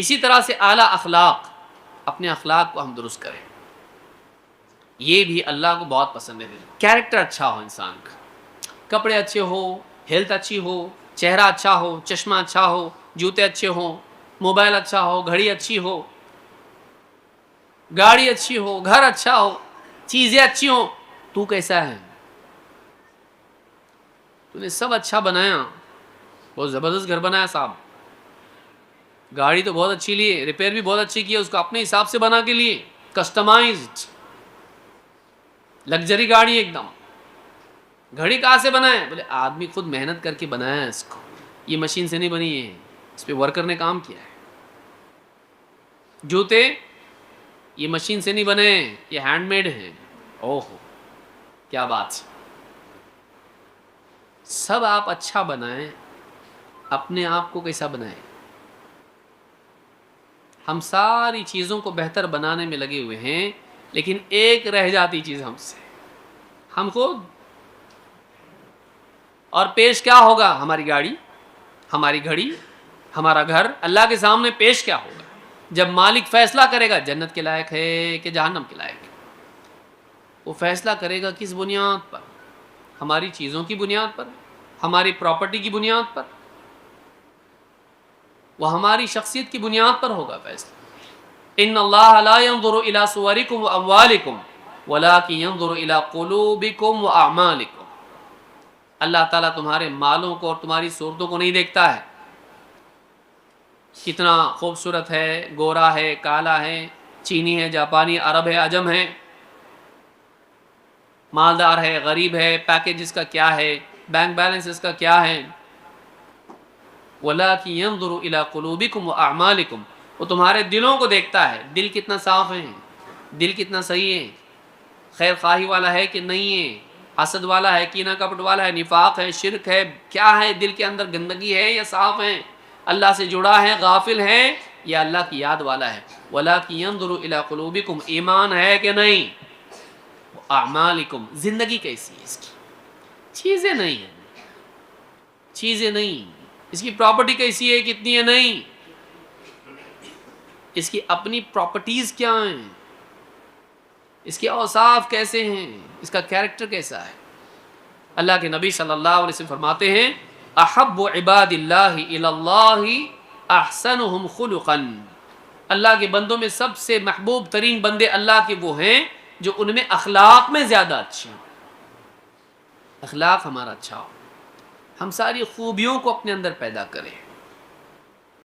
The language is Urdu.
اسی طرح سے اعلیٰ اخلاق، اپنے اخلاق کو ہم درست کریں، یہ بھی اللہ کو بہت پسند ہے۔ کیریکٹر اچھا ہو انسان کا، کپڑے اچھے ہو، ہیلتھ اچھی ہو، چہرہ اچھا ہو، چشمہ اچھا ہو، جوتے اچھے ہوں، موبائل اچھا ہو، گھڑی اچھی ہو، گاڑی اچھی ہو، گھر اچھا ہو، چیزیں اچھی ہوں، تو کیسا ہے؟ تو نے سب اچھا بنایا، بہت زبردست گھر بنایا صاحب، گاڑی تو بہت اچھی لیے، ریپیئر بھی بہت اچھی کی ہے، اس کو اپنے حساب سے بنا کے لیے، کسٹمائزڈ لگژری گاڑی ایک دم۔ گھڑی کہاں سے بنائے؟ بولے آدمی خود محنت کر کے بنایا ہے اس کو، یہ مشین سے نہیں بنی ہے، اس پہ ورکر نے کام کیا ہے۔ جوتے یہ مشین سے نہیں بنے، یہ ہینڈ میڈ ہیں۔ اوہ کیا بات ہے! سب آپ اچھا بنائیں، اپنے آپ کو کیسا بنائیں؟ ہم ساری چیزوں کو بہتر بنانے میں لگے ہوئے ہیں، لیکن ایک رہ جاتی چیز ہم سے، ہم خود۔ اور پیش کیا ہوگا؟ ہماری گاڑی، ہماری گھڑی، ہمارا گھر اللہ کے سامنے پیش کیا ہوگا جب مالک فیصلہ کرے گا جنت کے لائق ہے کہ جہنم کے لائق ہے؟ وہ فیصلہ کرے گا کس بنیاد پر؟ ہماری چیزوں کی بنیاد پر، ہماری پراپرٹی کی بنیاد پر، وہ ہماری شخصیت کی بنیاد پر ہوگا فیصلہ۔ ان اللہ لا ينظر الى صورکم واموالکم ولکن ينظر الى قلوبکم واعمالکم۔ اللہ تعالیٰ تمہارے مالوں کو اور تمہاری صورتوں کو نہیں دیکھتا ہے، کتنا خوبصورت ہے، گورا ہے، کالا ہے، چینی ہے، جاپانی، عرب ہے، عجم ہے، مالدار ہے، غریب ہے، پیکیج اس کا کیا ہے، بینک بیلنس اس کا کیا ہے۔ وَلَٰكِن يَنظُرُ إِلَىٰ قُلُوبِكُمْ وَأَعْمَالِكُمْ، وہ تمہارے دلوں کو دیکھتا ہے، دل کتنا صاف ہے، دل کتنا صحیح ہے، خیر خواہی والا ہے کہ نہیں ہے، حسد والا ہے، کینہ کپٹ والا ہے، نفاق ہے، شرک ہے، کیا ہے دل کے اندر، گندگی ہے یا صاف ہے، اللہ سے جڑا ہے، غافل ہے یا اللہ کی یاد والا ہے۔ وَلَٰكِن يَنظُرُ إِلَىٰ قُلُوبِكُمْ، ایمان ہے کہ نہیں، اعمالکم، زندگی کیسی ہے اس کی، چیزیں نہیں ہیں، چیزیں نہیں، اس کی پراپرٹی کیسی ہے، کتنی ہے، نہیں، اس کی اپنی پراپرٹیز کیا ہیں، اس کے اوصاف کیسے ہیں، اس کا کیریکٹر کیسا ہے۔ اللہ کے نبی صلی اللہ علیہ وسلم فرماتے ہیں احب عباد اللہ الی اللہ احسنہم خلقا، اللہ کے بندوں میں سب سے محبوب ترین بندے اللہ کے وہ ہیں جو ان میں اخلاق میں زیادہ اچھے ہوں، اخلاق ہمارا اچھا ہو، ہم ساری خوبیوں کو اپنے اندر پیدا کریں۔